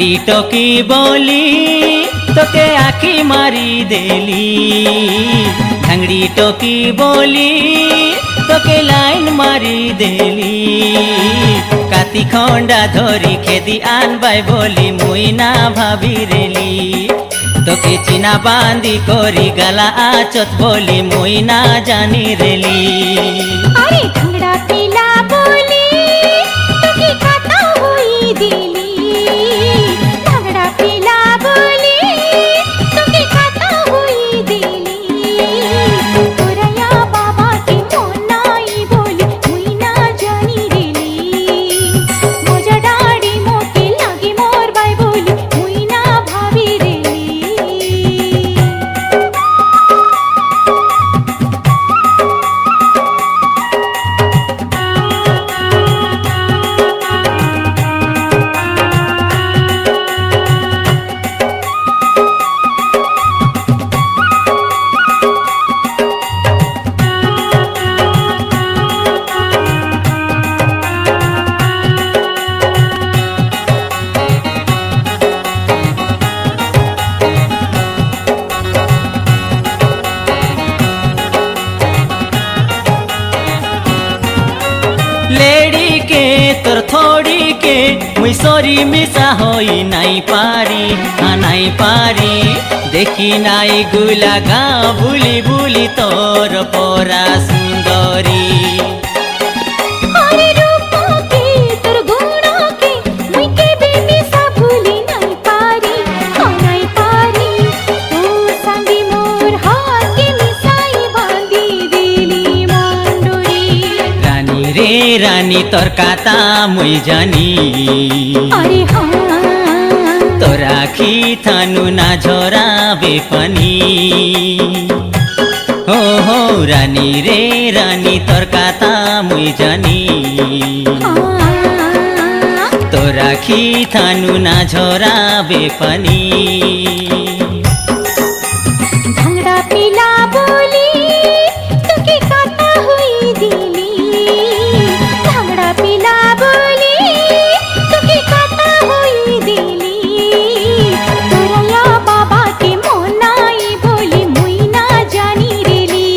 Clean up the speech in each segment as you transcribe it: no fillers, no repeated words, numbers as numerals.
भांगड़ी टोकी बोली तोके आखी मारी देली भांगड़ी टोकी बोली तोके लाइन मारी देली काती खंडा धरी खेदी आनबाई बोली मुई ना भाभी रेली तोके चिना बांधी कोरी गला आचत बोली मुई ना जानी रेली अरे भांगड़ा पीला बोली तोके खाता हुई दिली भांगड़ा पीला बोली तोके खाता हुई दिली तोरया बाबा के मोनाई बोली मुई ना जानी रेली मोजा डाड़ी मोके लागी मोर बाई बोली मुई ना भाभी रेली लेडी के तोर थोड़ी के मुई सोरी मिसा होई नाई पारी हाँ नाई पारी देखी नाई गुला गाँव बुली बुली तोर पोरा सुंदरी अरे रूपो के तोर गुणो के मुई के बेबी सा भूली नहीं पारी तू संगी मोर हाथ के मिसाई बांधी दिली मंडोरी रानी रे रानी तोर काता मुई जानी अरे हाँ तोर आखी थानु ना झोरावे पनि हो रानी रे रानी तोर काता मुई जानी तोर आखी थानु ना झोरावे पनि भांगड़ा पीला बोली तोके खाता हुई दिली भांगड़ा पीला बोली तोके खाता हुई दिली तोरया बाबा के मोनाई बोली मुई ना जानी रेली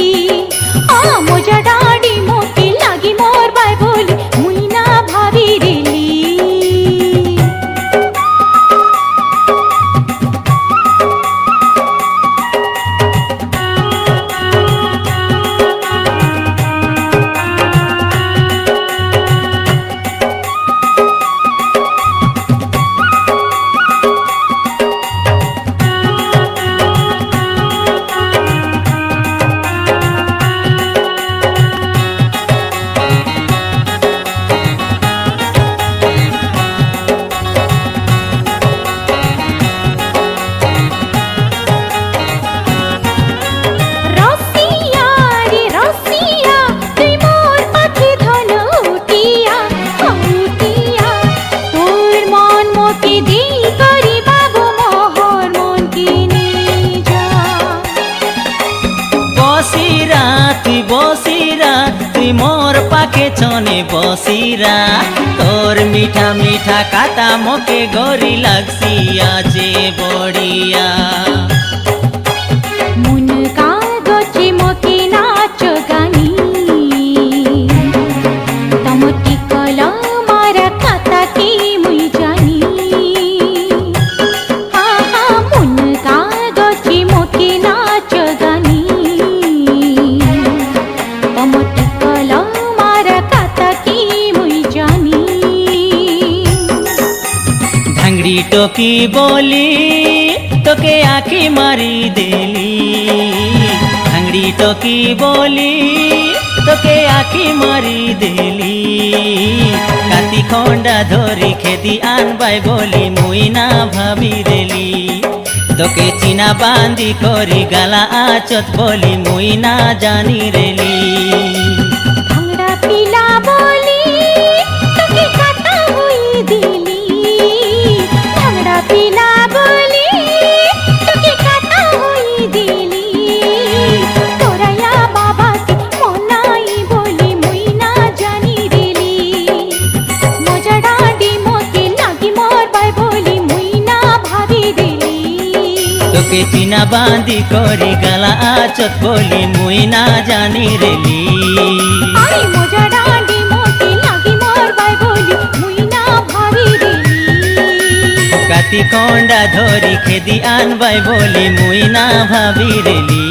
मोजा डाड़ी मोके लागी मोर बाई बोली मुई ना भाभी रेली रसिया रे रसिया तुई मोर पाखे धन उटिया तोर मन मोके दी करी बाबू मोहर मन किने जा बसिरा तुई मोर पाके छने बसिरा तोर मीठा मीठा काता मोके गोरी लगसिया जे बड़िया मुन का गोचे मोके नाच गानी तमोटी कला मारा खाता की मुई जानी हाँ मुन का गोचे मोके नाच गानी तमोटी कला मारा खाता की मुई जानी भांगड़ी टोकी बोली तोके आखी मारी देली भांगड़ी टोकी बोली तोके आखी मारी देली काती खंडा धरी खेदी आनबाई बोली मुई ना भाभी रेली तोके चिना बांधी कोरी गला आचत बोली मुई ना जानी रेली मोजा डाडी मोके लागी मोर बाई बोली मुई তোকে চিনা বান্দি করি গালা আচত বলি মুই না জানি রেলি আই মজা ডাঁডি মোটি লাগি মরবাই বলি মুই না ভাবি রেলি কাতি কন্ডা ধরি খেদি আনবাই বলি মুই না ভাবি রেলি